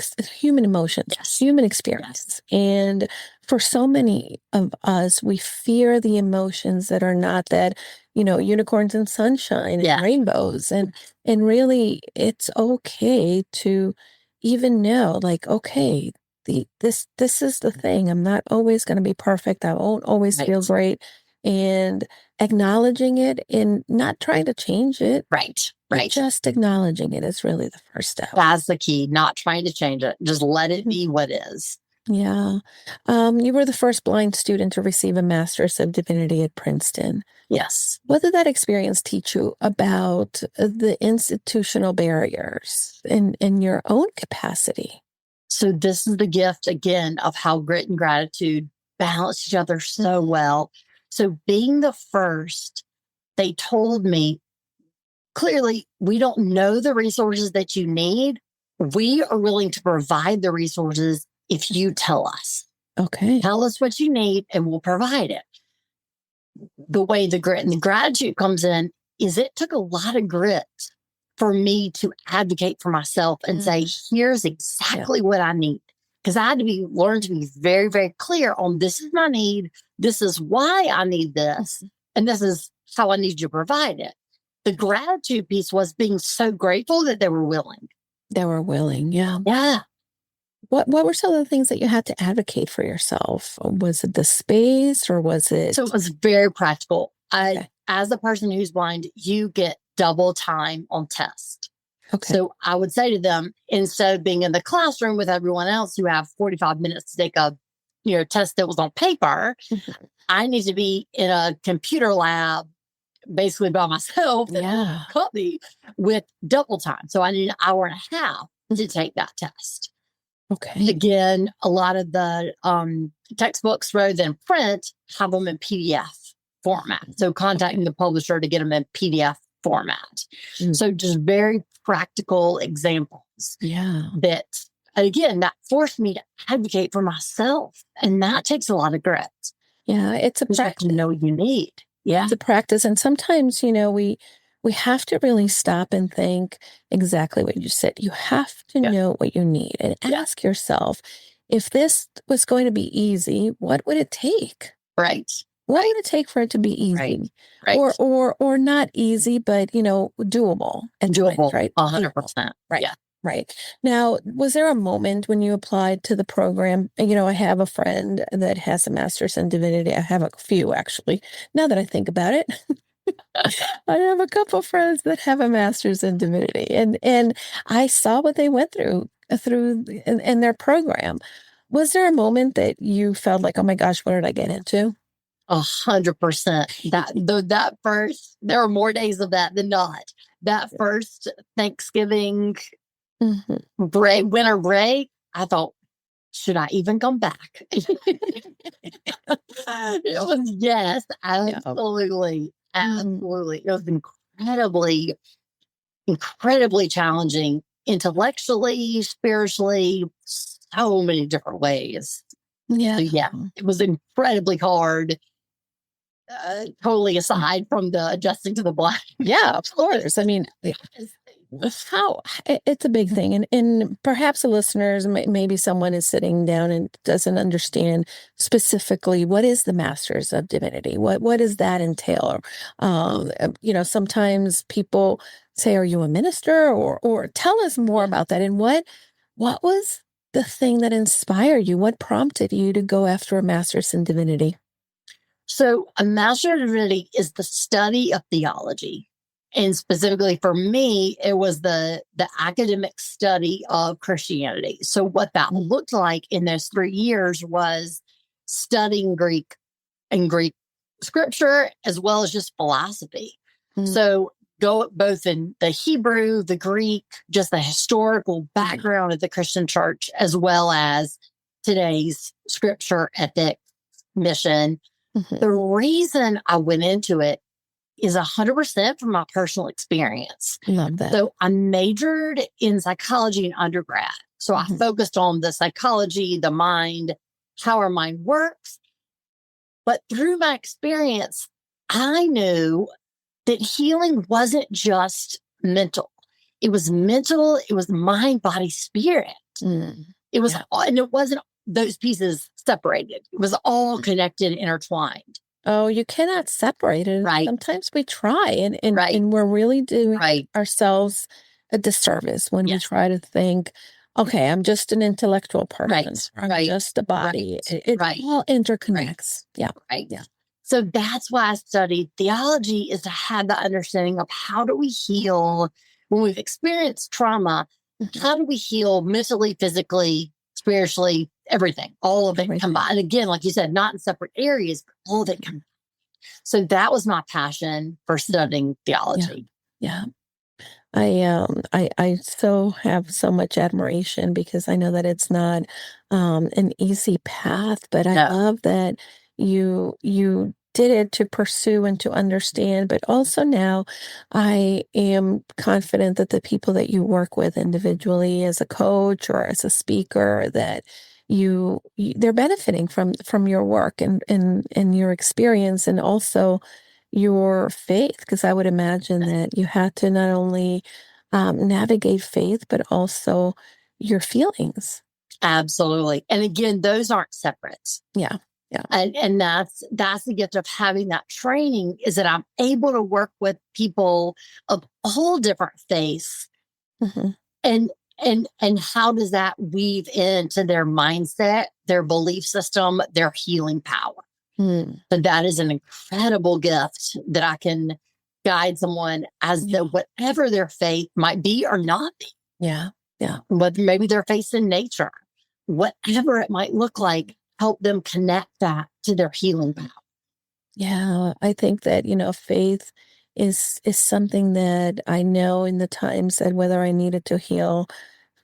emotions, Yes. human experience. Yes. And for so many of us, we fear the emotions that are not that, unicorns and sunshine and rainbows. And really, it's okay to even know, like, okay, this is the thing. I'm not always going to be perfect. I won't always feel great. And acknowledging it and not trying to change it. Right. Just acknowledging it is really the first step. That's the key. Not trying to change it. Just let it be what is. Yeah. You were the first blind student to receive a Master's of Divinity at Princeton. Yes. What did that experience teach you about the institutional barriers in your own capacity? So this is the gift, again, of how grit and gratitude balance each other so well. So being the first, they told me, clearly, we don't know the resources that you need. We are willing to provide the resources if you tell us. Okay. Tell us what you need and we'll provide it. The way the grit and the gratitude comes in is it took a lot of grit for me to advocate for myself and say, here's exactly what I need. Because I had to learn to be very, very clear on, this is my need. This is why I need this. And this is how I need you to provide it. The gratitude piece was being so grateful that they were willing. They were willing. Yeah. Yeah. What were some of the things that you had to advocate for yourself? Was it the space, or was it? So it was very practical. As a person who's blind, you get double time on test. Okay. So I would say to them, instead of being in the classroom with everyone else who have 45 minutes to take a test that was on paper, I need to be in a computer lab basically by myself with double time. So I need an hour and a half to take that test. Okay. Again, a lot of the textbooks rather than print have them in PDF format. So contacting the publisher to get them in PDF format. So just very practical examples. Yeah. That, again, that forced me to advocate for myself. And that takes a lot of grit. Yeah, it's a practice. You know what you need. Yeah. It's a practice. And sometimes, we have to really stop and think exactly what you said. You have to know what you need and ask yourself, if this was going to be easy, what would it take? Right. What would it take for it to be easy? Right. Or not easy, but, doable. And doable, right? 100%. Right. Yeah. Right. Now, was there a moment when you applied to the program? I have a friend that has a master's in divinity. I have a few, actually, now that I think about it. I have a couple friends that have a master's in divinity, and I saw what they went through in their program. Was there a moment that you felt like, oh my gosh, what did I get into? 100%. That first, there were more days of that than not. That first Thanksgiving winter break, I thought, should I even come back? It was, yes, absolutely. Absolutely. It was incredibly challenging, intellectually, spiritually, so many different ways. Yeah. So yeah, it was incredibly hard. Totally aside from the adjusting to the blind. Yeah, of course. I mean, it's a big thing. And perhaps the listeners, maybe someone is sitting down and doesn't understand specifically what is the Masters of Divinity? What does that entail? Sometimes people say, are you a minister? Or tell us more about that. And what was the thing that inspired you? What prompted you to go after a Master's in Divinity? So a Master of Divinity is the study of theology. And specifically for me, it was the academic study of Christianity. So what that looked like in those 3 years was studying Greek and Greek scripture, as well as just philosophy. So go both in the Hebrew, the Greek, just the historical background of the Christian church, as well as today's scripture, ethic, mission. The reason I went into it is 100% from my personal experience. Love that. So I majored in psychology in undergrad. So I focused on the psychology, the mind, how our mind works. But through my experience, I knew that healing wasn't just mental. It was mental. It was mind, body, spirit. It was, and it wasn't those pieces separated. It was all connected, intertwined. Oh, you cannot separate it. Right. Sometimes we try and we're really doing ourselves a disservice when we try to think, okay, I'm just an intellectual person. I'm just a body. It all interconnects. Yeah. Yeah. So that's why I studied theology, is to have the understanding of how do we heal when we've experienced trauma. How do we heal mentally, physically, spiritually, everything, all of it combined. And again, like you said, not in separate areas, but all of it combined. So that was my passion for studying theology. Yeah. I so have so much admiration, because I know that it's not an easy path, but I love that you did it to pursue and to understand. But also now I am confident that the people that you work with individually as a coach or as a speaker, that they're benefiting from your work and your experience, and also your faith, because I would imagine that you had to not only navigate faith, but also your feelings. Absolutely. And again, those aren't separate. Yeah. Yeah. And that's the gift of having that training, is that I'm able to work with people of all different faiths. And how does that weave into their mindset, their belief system, their healing power? But that is an incredible gift that I can guide someone as to whatever their faith might be or not be. Yeah. Yeah. Whether maybe their faith in nature, whatever it might look like, help them connect that to their healing power. Yeah. I think that, faith is something that I know in the times that whether I needed to heal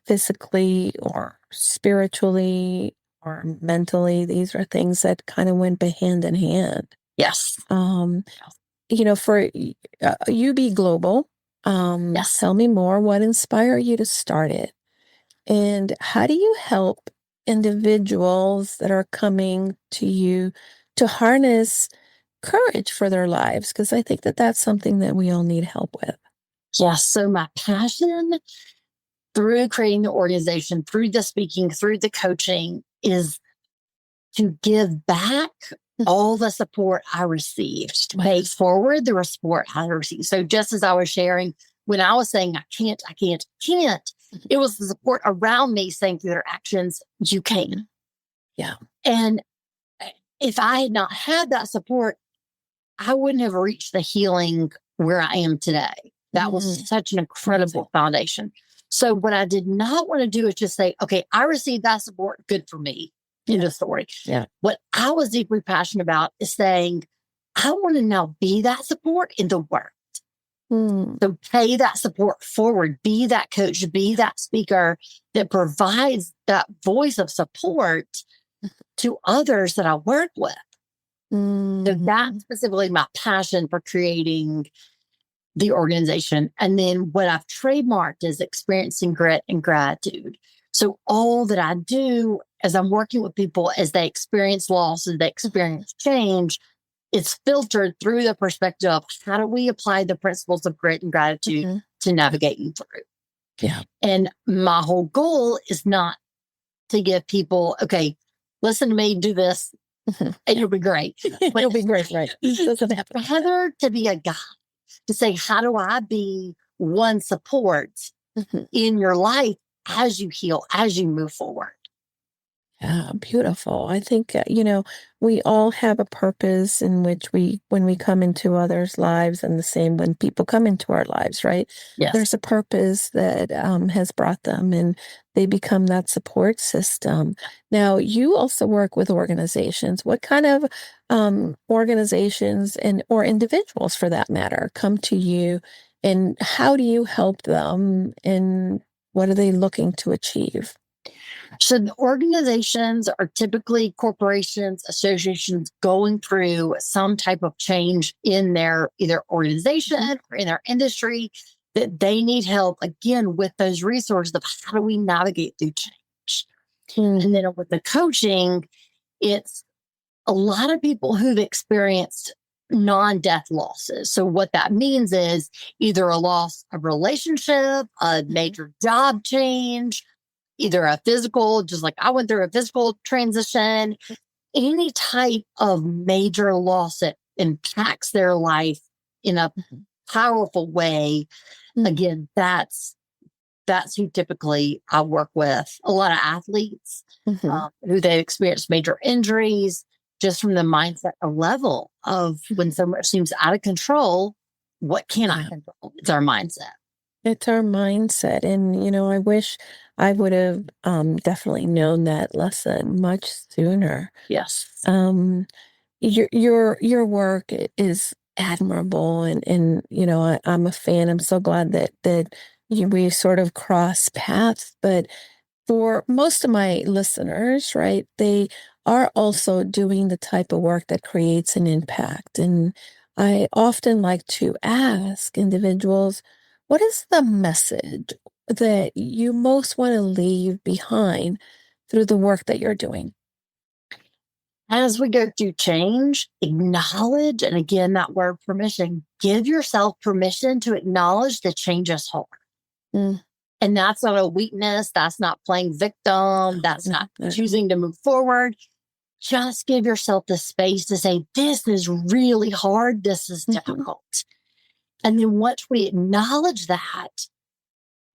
physically or spiritually or mentally, these are things that kind of went hand in hand. Yes. For Ubi Global, tell me more. What inspired you to start it? And how do you help individuals that are coming to you to harness courage for their lives? Because I think that that's something that we all need help with. Yes. So my passion through creating the organization, through the speaking, through the coaching, is to give back all the support I received, to pay forward the support I received. So just as I was sharing, when I was saying, I can't, it was the support around me saying through their actions, you can. Yeah. And if I had not had that support, I wouldn't have reached the healing where I am today. That was such an incredible foundation. So what I did not want to do is just say, okay, I received that support, good for me. In the story. Yeah. What I was deeply passionate about is saying, I want to now be that support in the world. So pay that support forward, be that coach, be that speaker that provides that voice of support to others that I work with. So that's specifically my passion for creating the organization. And then what I've trademarked is experiencing grit and gratitude. So all that I do as I'm working with people, as they experience loss, as they experience change, it's filtered through the perspective of how do we apply the principles of grit and gratitude to navigate you through. Yeah. And my whole goal is not to give people, okay, listen to me, do this, and it'll be great. It'll be great, right? Doesn't happen. Rather to be a guide, to say, how do I be one support in your life as you heal, as you move forward? Yeah, beautiful. I think, we all have a purpose in which when we come into others' lives, and the same when people come into our lives, right? Yes. There's a purpose that has brought them, and they become that support system. Now, you also work with organizations. What kind of organizations or individuals, for that matter, come to you, and how do you help them, and what are they looking to achieve? So the organizations are typically corporations, associations going through some type of change in their either organization or in their industry, that they need help, again, with those resources of how do we navigate through change. And then with the coaching, it's a lot of people who've experienced non-death losses. So what that means is either a loss of relationship, a major job change, either a physical, just like I went through a physical transition, any type of major loss that impacts their life in a powerful way. Again, that's who typically I work with. A lot of athletes who they experience major injuries, just from the mindset level of when so much seems out of control, what can I control? It's our mindset. It's our mindset. And, I wish I would have definitely known that lesson much sooner. Yes. Your work is admirable, and I'm a fan. I'm so glad that we sort of cross paths. But for most of my listeners, right, they are also doing the type of work that creates an impact. And I often like to ask individuals, what is the message that you most want to leave behind through the work that you're doing? As we go through change, acknowledge, and again, that word permission, give yourself permission to acknowledge the change is hard. And that's not a weakness. That's not playing victim. That's not choosing to move forward. Just give yourself the space to say, this is really hard. This is difficult. And then once we acknowledge that,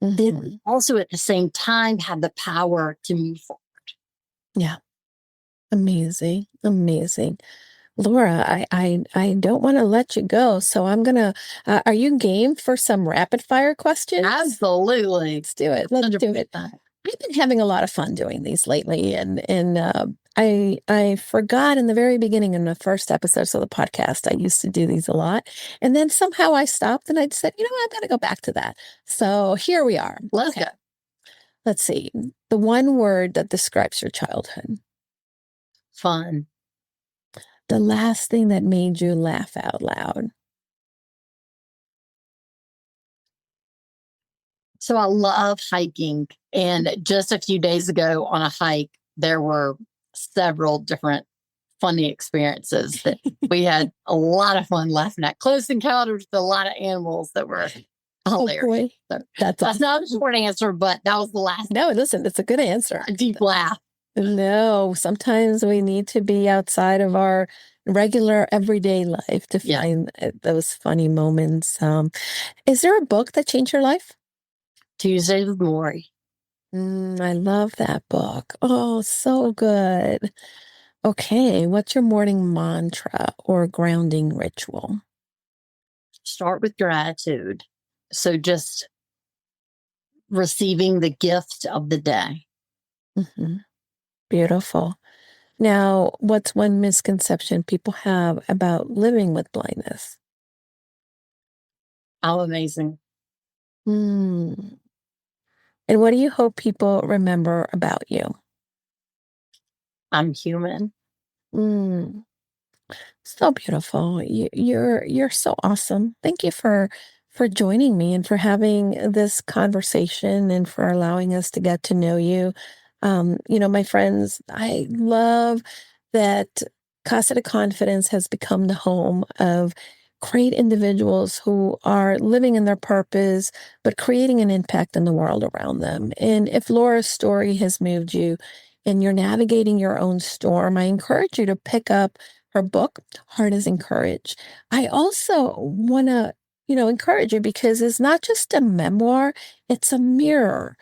then we also at the same time have the power to move forward. Yeah. Amazing. Amazing. Laura, I don't want to let you go. So I'm going to, are you game for some rapid fire questions? Absolutely. Let's do it. Let's do it. I've been having a lot of fun doing these lately. And I forgot in the very beginning, in the first episodes of the podcast, I used to do these a lot. And then somehow I stopped and I said, I've got to go back to that. So here we are. Let's go. Let's see. The one word that describes your childhood. Fun. The last thing that made you laugh out loud. So I love hiking. And just a few days ago on a hike, there were several different funny experiences that we had a lot of fun laughing at. Close encounters with a lot of animals that were hilarious. Oh boy. So that's not a short answer, but that was the last. No, listen, it's a good answer. A deep laugh. No, sometimes we need to be outside of our regular everyday life to find those funny moments. Is there a book that changed your life? Tuesdays with Morrie. I love that book. Oh, so good. Okay, what's your morning mantra or grounding ritual? Start with gratitude. So just receiving the gift of the day. Beautiful. Now, what's one misconception people have about living with blindness? I'm amazing. And what do you hope people remember about you? I'm human. So beautiful. You're so awesome. Thank you for for joining me and for having this conversation and for allowing us to get to know you. My friends, I love that Casa de Confidence has become the home of great individuals who are living in their purpose, but creating an impact in the world around them. And if Laura's story has moved you and you're navigating your own storm, I encourage you to pick up her book, Heart is Encouraged. I also want to encourage you because it's not just a memoir, it's a mirror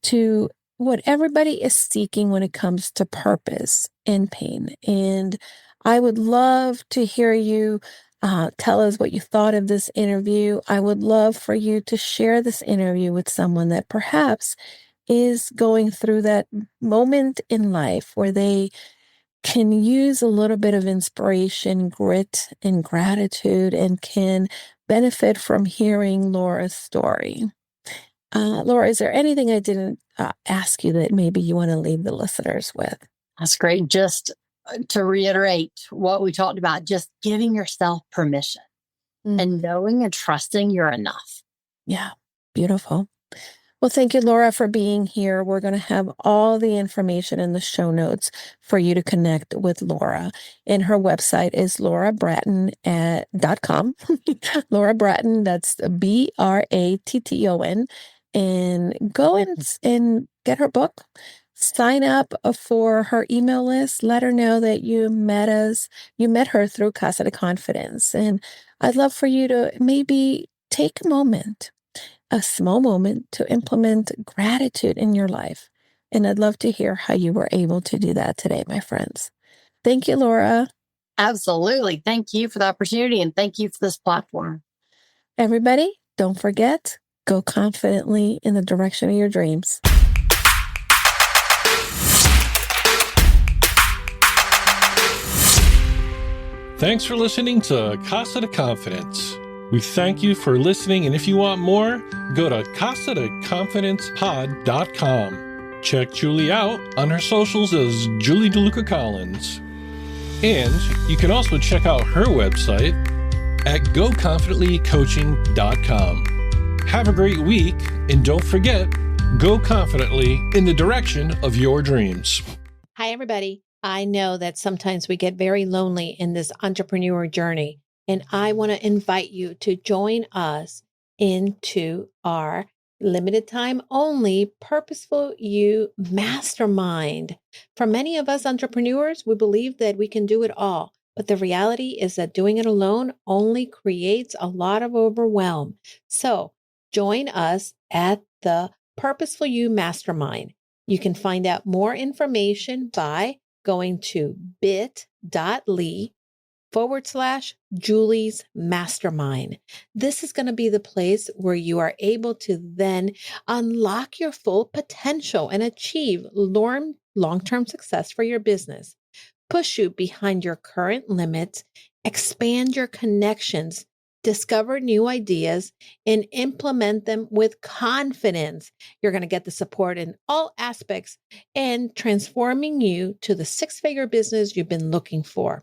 to what everybody is seeking when it comes to purpose and pain. And I would love to hear you tell us what you thought of this interview. I would love for you to share this interview with someone that perhaps is going through that moment in life where they can use a little bit of inspiration, grit, and gratitude, and can benefit from hearing Laura's story. Laura, is there anything I didn't ask you that maybe you want to leave the listeners with? That's great. Just to reiterate what we talked about, just giving yourself permission and knowing and trusting you're enough. Yeah, beautiful. Well, thank you, Laura, for being here. We're going to have all the information in the show notes for you to connect with Laura. And her website is laurabratton.com. Laura Bratton, that's Bratton. And go and get her book. Sign up for her email list. Let her know that you met her through Casa de Confidence. And I'd love for you to maybe take a small moment to implement gratitude in your life. And I'd love to hear how you were able to do that today, my friends. Thank you, Laura. Absolutely. Thank you for the opportunity and thank you for this platform. Everybody, don't forget, go confidently in the direction of your dreams. Thanks for listening to Casa de Confidence. We thank you for listening, and if you want more, go to casadeconfidencepod.com. Check Julie out on her socials as Julie DeLucca-Collins. And you can also check out her website at goconfidentlycoaching.com. Have a great week, and don't forget, go confidently in the direction of your dreams. Hi, everybody. I know that sometimes we get very lonely in this entrepreneur journey, and I want to invite you to join us into our limited time only Purposeful You Mastermind. For many of us entrepreneurs, we believe that we can do it all, but the reality is that doing it alone only creates a lot of overwhelm. So join us at the Purposeful You Mastermind. You can find out more information by going to bit.ly/Julie's Mastermind. This is going to be the place where you are able to then unlock your full potential and achieve long-term success for your business. Push you behind your current limits, expand your connections, discover new ideas, and implement them with confidence. You're going to get the support in all aspects and transforming you to the six-figure business you've been looking for.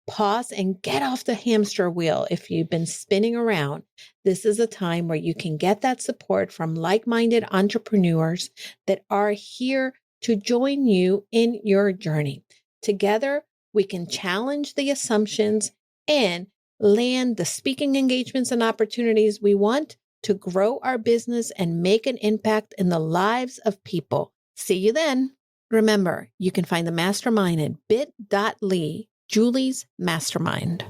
Pause and get off the hamster wheel if you've been spinning around. This is a time where you can get that support from like-minded entrepreneurs that are here to join you in your journey. Together, we can challenge the assumptions and land the speaking engagements and opportunities we want to grow our business and make an impact in the lives of people. See you then. Remember, you can find the mastermind at bit.ly, Julie's Mastermind.